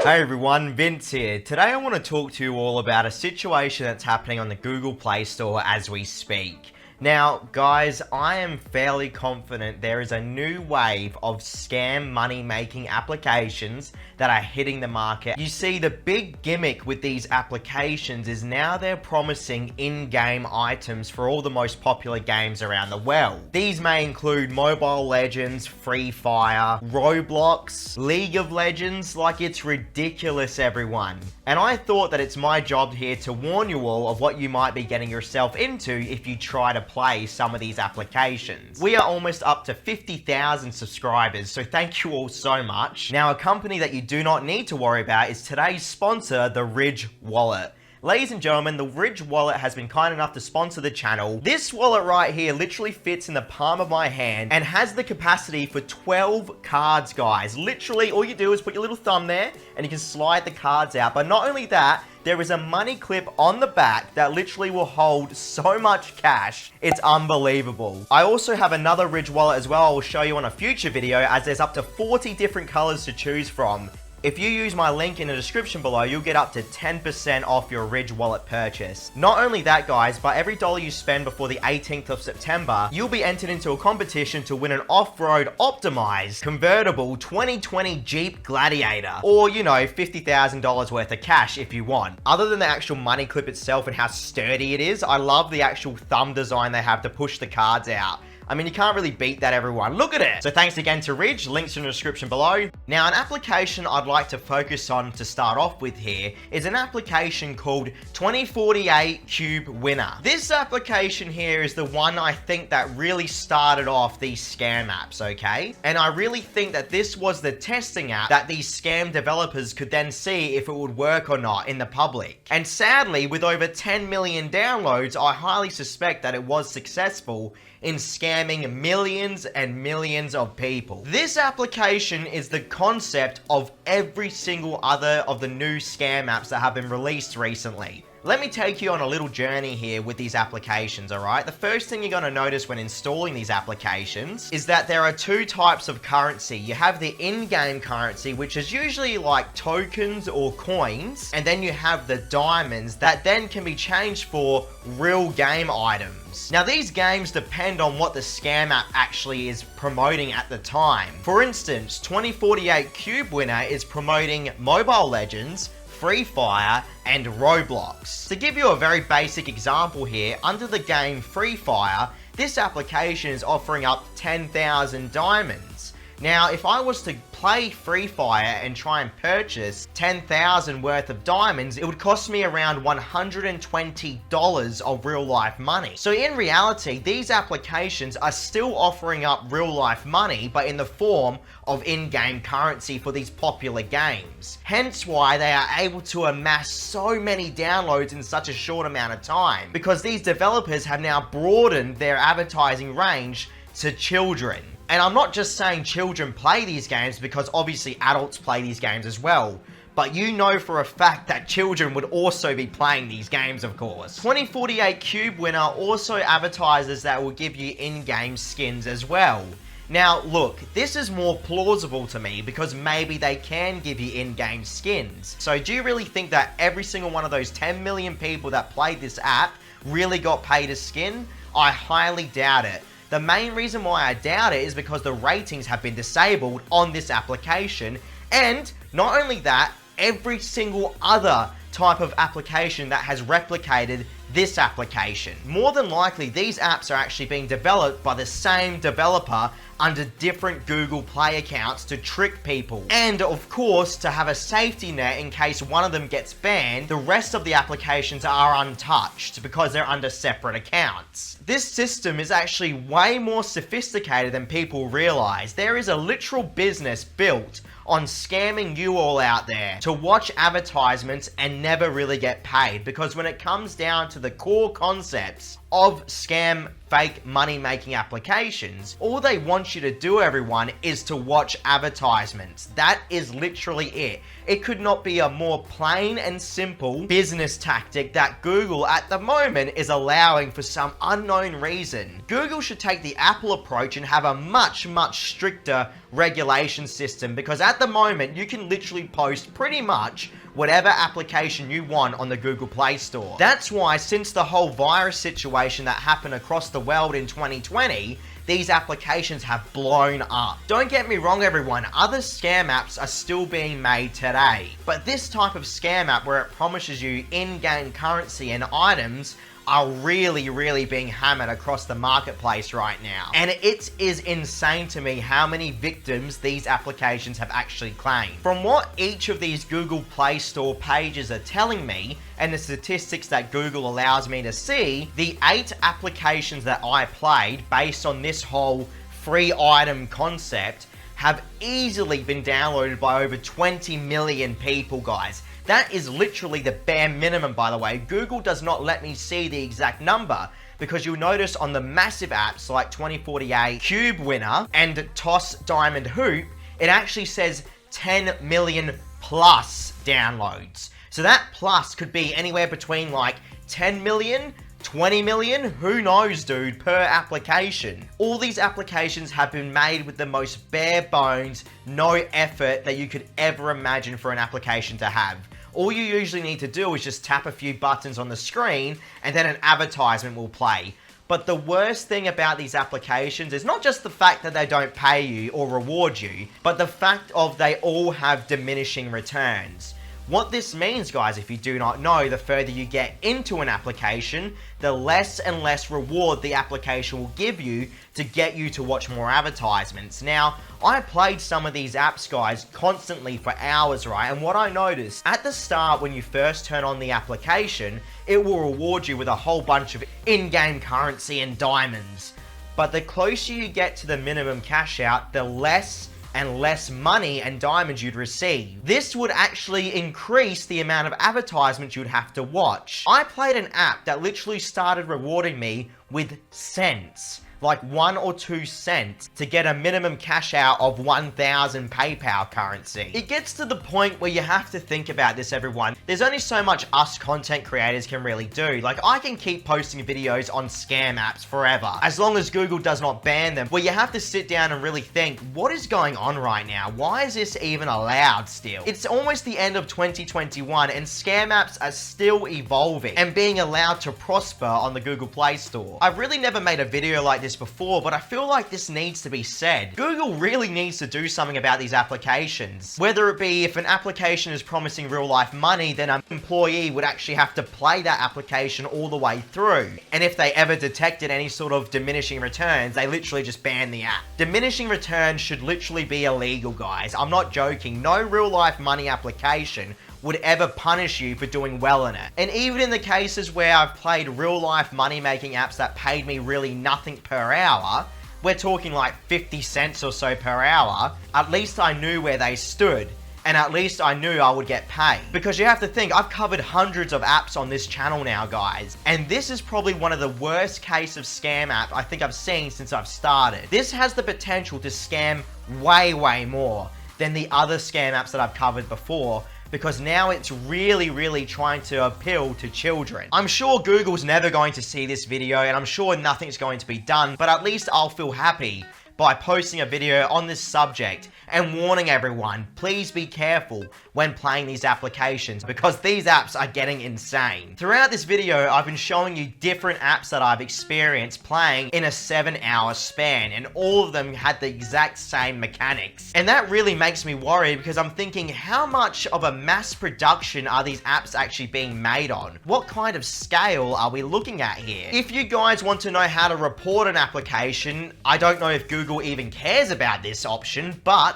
Hey everyone, Vince here. Today I want to talk to you all about a situation that's happening on the Google Play Store as we speak. Now, guys, I am fairly confident there is a new wave of scam money-making applications that are hitting the market. You see, the big gimmick with these applications is now they're promising in-game items for all the most popular games around the world. These may include Mobile Legends, Free Fire, Roblox, League of Legends. Like, it's ridiculous, everyone. And I thought that it's my job here to warn you all of what you might be getting yourself into if you try to play some of these applications. We are almost up to 50,000 subscribers, so thank you all so much. Now, a company that you do not need to worry about is today's sponsor, the Ridge Wallet. Ladies and gentlemen, the Ridge Wallet has been kind enough to sponsor the channel. This wallet right here literally fits in the palm of my hand and has the capacity for 12 cards, guys. Literally, all you do is put your little thumb there and you can slide the cards out. But not only that, there is a money clip on the back that literally will hold so much cash. It's unbelievable. I also have another Ridge Wallet as well. I will show you on a future video, as there's up to 40 different colors to choose from. If you use my link in the description below, you'll get up to 10% off your Ridge Wallet purchase. Not only that, guys, but every dollar you spend before the 18th of September, you'll be entered into a competition to win an off-road optimized convertible 2020 Jeep Gladiator, or, you know, $50,000 worth of cash if you want. Other than the actual money clip itself and how sturdy it is, I love the actual thumb design they have to push the cards out. I mean, you can't really beat that, everyone. Look at it. So thanks again to Ridge. Links in the description below. Now, an application I'd like to focus on to start off with here is an application called 2048 Cube Winner. This application here is the one I think that really started off these scam apps, okay? And I really think that this was the testing app that these scam developers could then see if it would work or not in the public. And sadly, with over 10 million downloads, I highly suspect that it was successful in scamming millions and millions of people. This application is the concept of every single other of the new scam apps that have been released recently. Let me take you on a little journey here with these applications, alright? The first thing you're going to notice when installing these applications is that there are two types of currency. You have the in-game currency, which is usually like tokens or coins, and then you have the diamonds that then can be changed for real game items. Now, these games depend on what the scam app actually is promoting at the time. For instance, 2048 Cube Winner is promoting Mobile Legends, Free Fire, and Roblox. To give you a very basic example here, under the game Free Fire, this application is offering up 10,000 diamonds. Now, if I was to play Free Fire and try and purchase 10,000 worth of diamonds, it would cost me around $120 of real life money. So in reality, these applications are still offering up real life money, but in the form of in-game currency for these popular games. Hence why they are able to amass so many downloads in such a short amount of time, because these developers have now broadened their advertising range to children. And I'm not just saying children play these games, because obviously adults play these games as well. But you know for a fact that children would also be playing these games, of course. 2048 Cube Winner also advertises that it will give you in-game skins as well. Now, look, this is more plausible to me because maybe they can give you in-game skins. So do you really think that every single one of those 10 million people that played this app really got paid a skin? I highly doubt it. The main reason why I doubt it is because the ratings have been disabled on this application, and not only that, every single other type of application that has replicated this application. More than likely, these apps are actually being developed by the same developer under different Google Play accounts to trick people. And of course, to have a safety net in case one of them gets banned, the rest of the applications are untouched because they're under separate accounts. This system is actually way more sophisticated than people realize. There is a literal business built on scamming you all out there to watch advertisements and never really get paid, because when it comes down to the core concepts of scam fake money-making applications. All they want you to do, everyone, is to watch advertisements. That is literally it. It could not be a more plain and simple business tactic that Google at the moment is allowing for some unknown reason. Google should take the Apple approach and have a much stricter regulation system, because at the moment you can literally post pretty much whatever application you want on the Google Play Store. That's why, since the whole virus situation that happened across the world in 2020, these applications have blown up. Don't get me wrong, everyone, other scam apps are still being made today. But this type of scam app where it promises you in-game currency and items are really being hammered across the marketplace right now. And it is insane to me how many victims these applications have actually claimed. From what each of these Google Play Store pages are telling me, and the statistics that Google allows me to see, the 8 applications that I played based on this whole free item concept have easily been downloaded by over 20 million people, guys. That is literally the bare minimum, by the way. Google does not let me see the exact number, because you'll notice on the massive apps like 2048, Cube Winner, and Toss Diamond Hoop, it actually says 10 million plus downloads. So that plus could be anywhere between like 10 million, 20 million, who knows, dude, per application. All these applications have been made with the most bare bones, no effort that you could ever imagine for an application to have. All you usually need to do is just tap a few buttons on the screen and then an advertisement will play. But the worst thing about these applications is not just the fact that they don't pay you or reward you, but the fact of they all have diminishing returns. What this means, guys, if you do not know, the further you get into an application, the less and less reward the application will give you to get you to watch more advertisements. Now, I played some of these apps, guys, constantly for hours, right? And what I noticed, at the start when you first turn on the application, it will reward you with a whole bunch of in-game currency and diamonds. But the closer you get to the minimum cash out, the less and less money and diamonds you'd receive. This would actually increase the amount of advertisements you'd have to watch. I played an app that literally started rewarding me with cents. Like 1 or 2 cents to get a minimum cash out of 1,000 PayPal currency. It gets to the point where you have to think about this, everyone. There's only so much us content creators can really do. Like, I can keep posting videos on scam apps forever, as long as Google does not ban them, where you have to sit down and really think, what is going on right now? Why is this even allowed still? It's almost the end of 2021 and scam apps are still evolving and being allowed to prosper on the Google Play Store. I've really never made a video like this before, but I feel like this needs to be said. Google really needs to do something about these applications. Whether it be if an application is promising real life money, then an employee would actually have to play that application all the way through. And if they ever detected any sort of diminishing returns, they literally just ban the app. Diminishing returns should literally be illegal, guys. I'm not joking. No real life money application would ever punish you for doing well in it. And even in the cases where I've played real life money making apps that paid me really nothing per hour, we're talking like 50 cents or so per hour, at least I knew where they stood. And at least I knew I would get paid. Because you have to think, I've covered hundreds of apps on this channel now, guys. And this is probably one of the worst case of scam app I think I've seen since I've started. This has the potential to scam way more than the other scam apps that I've covered before, because now it's really trying to appeal to children. I'm sure Google's never going to see this video, and I'm sure nothing's going to be done, but at least I'll feel happy by posting a video on this subject and warning everyone, please be careful when playing these applications, because these apps are getting insane. Throughout this video, I've been showing you different apps that I've experienced playing in a 7-hour span, and all of them had the exact same mechanics. And that really makes me worry, because I'm thinking, how much of a mass production are these apps actually being made on? What kind of scale are we looking at here? If you guys want to know how to report an application, I don't know if Google even cares about this option, but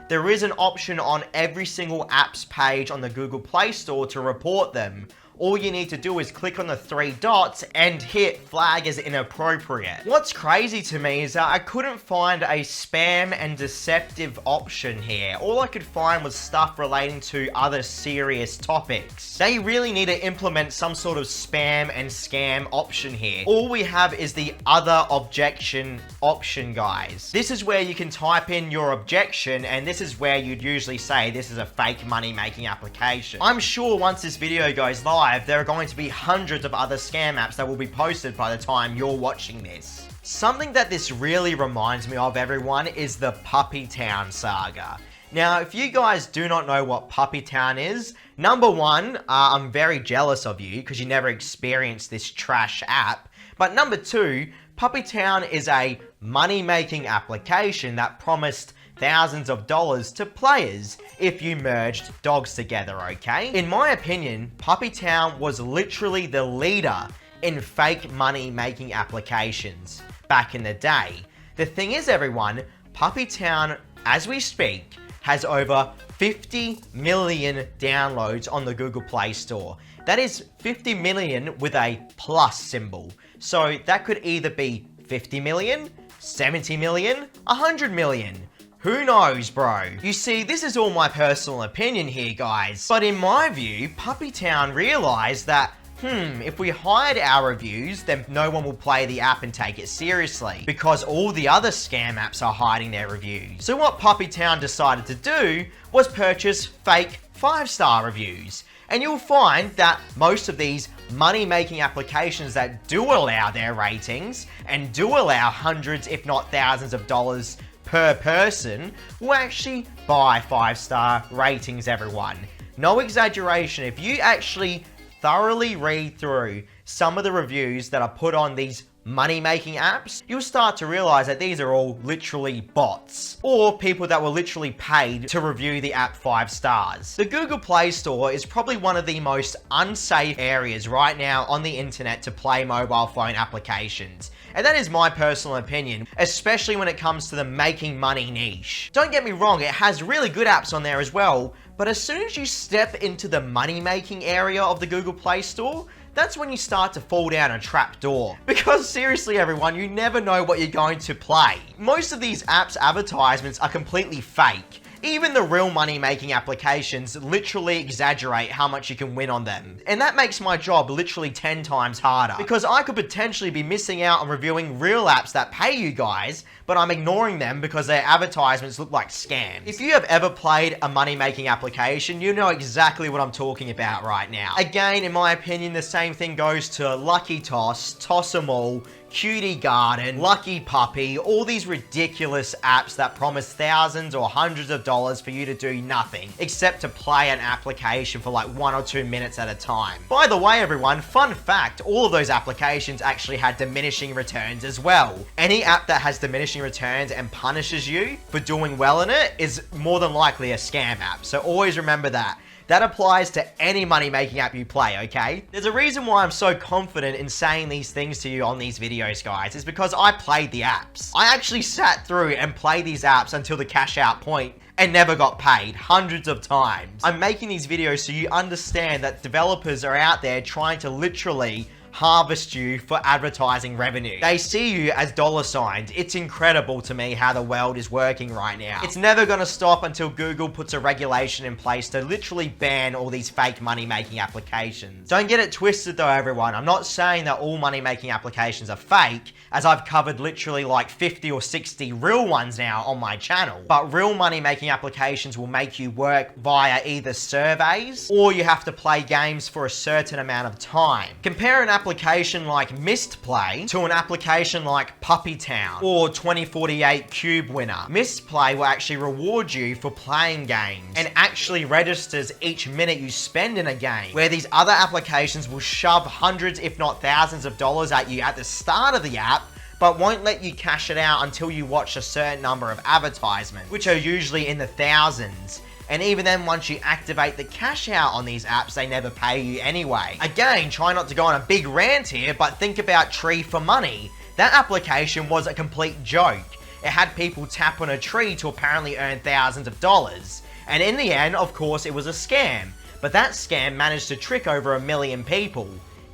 there is an option on every single app's page on the Google Play Store to report them. all you need to do is click on the 3 dots and hit flag as inappropriate. What's crazy to me is that I couldn't find a spam and deceptive option here. All I could find was stuff relating to other serious topics. They really need to implement some sort of spam and scam option here. All we have is the other objection option, guys. This is where you can type in your objection, and this is where you'd usually say this is a fake money making application. I'm sure once this video goes live, there are going to be hundreds of other scam apps that will be posted by the time you're watching this. Something that this really reminds me of, everyone, is the Puppytown Saga. Now, if you guys do not know what Puppytown is, number one, I'm very jealous of you because you never experienced this trash app. But number two, Puppytown is a money-making application that promised thousands of dollars to players if you merged dogs together, okay? In my opinion, Puppytown was literally the leader in fake money-making applications back in the day. The thing is, everyone, Puppytown, as we speak, has over 50 million downloads on the Google Play Store. That is 50 million with a plus symbol. So that could either be 50 million, 70 million, 100 million. Who knows, bro? You see, this is all my personal opinion here, guys. But in my view, Puppytown realized that if we hide our reviews, then no one will play the app and take it seriously, because all the other scam apps are hiding their reviews. So what Puppytown decided to do was purchase fake 5-star reviews. And you'll find that most of these money-making applications that do allow their ratings and do allow hundreds, if not thousands of dollars per person, will actually buy 5-star ratings, everyone. No exaggeration. If you actually thoroughly read through some of the reviews that are put on these money-making apps, you'll start to realize that these are all literally bots, or people that were literally paid to review the app 5 stars. The Google Play Store is probably one of the most unsafe areas right now on the internet to play mobile phone applications. And that is my personal opinion, especially when it comes to the making money niche. Don't get me wrong, it has really good apps on there as well, but as soon as you step into the money-making area of the Google Play Store, that's when you start to fall down a trap door. Because seriously, everyone, you never know what you're going to play. Most of these apps' advertisements are completely fake. Even the real money-making applications literally exaggerate how much you can win on them. And that makes my job literally 10 times harder, because I could potentially be missing out on reviewing real apps that pay you guys, but I'm ignoring them because their advertisements look like scams. If you have ever played a money-making application, you know exactly what I'm talking about right now. Again, in my opinion, the same thing goes to Lucky Toss, Toss-em-all, Cutie Garden, Lucky Puppy, all these ridiculous apps that promise thousands or hundreds of dollars for you to do nothing, except to play an application for like 1 or 2 minutes at a time. By the way, everyone, fun fact, all of those applications actually had diminishing returns as well. Any app that has diminishing returns and punishes you for doing well in it is more than likely a scam app, so always remember that. That applies to any money-making app you play, okay? There's a reason why I'm so confident in saying these things to you on these videos, guys. It's because I played the apps. I actually sat through and played these apps until the cash out point and never got paid hundreds of times. I'm making these videos so you understand that developers are out there trying to literally harvest you for advertising revenue. They see you as dollar signs. It's incredible to me how the world is working right now. It's never gonna stop until Google puts a regulation in place to literally ban all these fake money-making applications. Don't get it twisted though, everyone. I'm not saying that all money-making applications are fake, as I've covered literally like 50 or 60 real ones now on my channel. But real money-making applications will make you work via either surveys, or you have to play games for a certain amount of time. Compare an application like Missed Play to an application like Puppytown or 2048 Cube Winner. Missed Play will actually reward you for playing games and actually registers each minute you spend in a game, where these other applications will shove hundreds if not thousands of dollars at you at the start of the app, but won't let you cash it out until you watch a certain number of advertisements, which are usually in the thousands. And even then, once you activate the cash out on these apps, they never pay you anyway. Again, try not to go on a big rant here, but think about Tree for Money. That application was a complete joke. It had people tap on a tree to apparently earn thousands of dollars. And in the end, of course, it was a scam. But that scam managed to trick over 1 million people.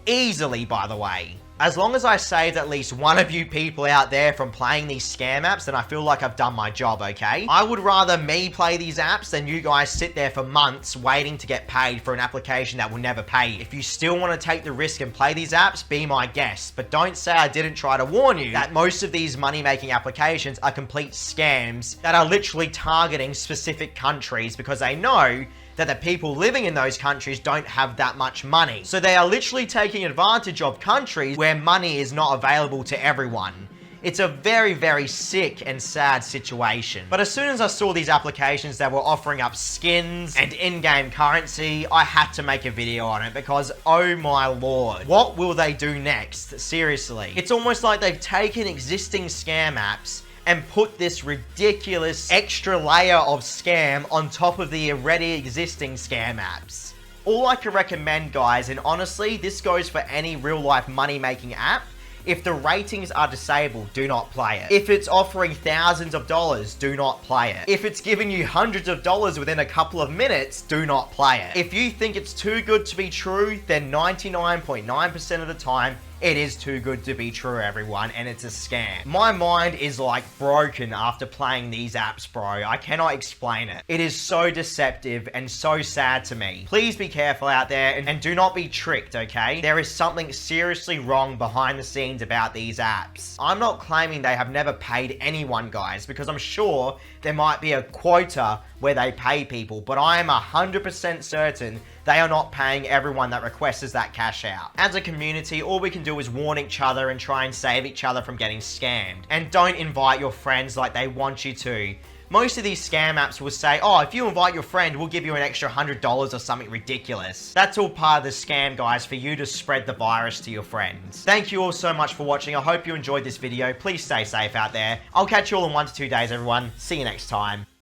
Easily, by the way. As long as I saved at least one of you people out there from playing these scam apps, then I feel like I've done my job, okay? I would rather me play these apps than you guys sit there for months waiting to get paid for an application that will never pay you. If you still want to take the risk and play these apps, be my guest. But don't say I didn't try to warn you that most of these money-making applications are complete scams that are literally targeting specific countries because they know that the people living in those countries don't have that much money. So they are literally taking advantage of countries where money is not available to everyone. It's a very, very sick and sad situation. But as soon as I saw these applications that were offering up skins and in-game currency, I had to make a video on it because, oh my lord, what will they do next? Seriously. It's almost like they've taken existing scam apps and put this ridiculous extra layer of scam on top of the already existing scam apps. All I can recommend, guys, and honestly, this goes for any real-life money-making app, if the ratings are disabled, do not play it. If it's offering thousands of dollars, do not play it. If it's giving you hundreds of dollars within a couple of minutes, do not play it. If you think it's too good to be true, then 99.9% of the time, it is too good to be true, everyone, and it's a scam. My mind is like broken after playing these apps, bro. I cannot explain it. It is so deceptive and so sad to me. Please be careful out there and do not be tricked, okay? There is something seriously wrong behind the scenes about these apps. I'm not claiming they have never paid anyone, guys, because I'm sure there might be a quota where they pay people, but I am 100% certain they are not paying everyone that requests that cash out. As a community, all we can do is warn each other and try and save each other from getting scammed. And don't invite your friends like they want you to. Most of these scam apps will say, oh, if you invite your friend, we'll give you an extra $100 or something ridiculous. That's all part of the scam, guys, for you to spread the virus to your friends. Thank you all so much for watching. I hope you enjoyed this video. Please stay safe out there. I'll catch you all in 1 to 2 days, everyone. See you next time.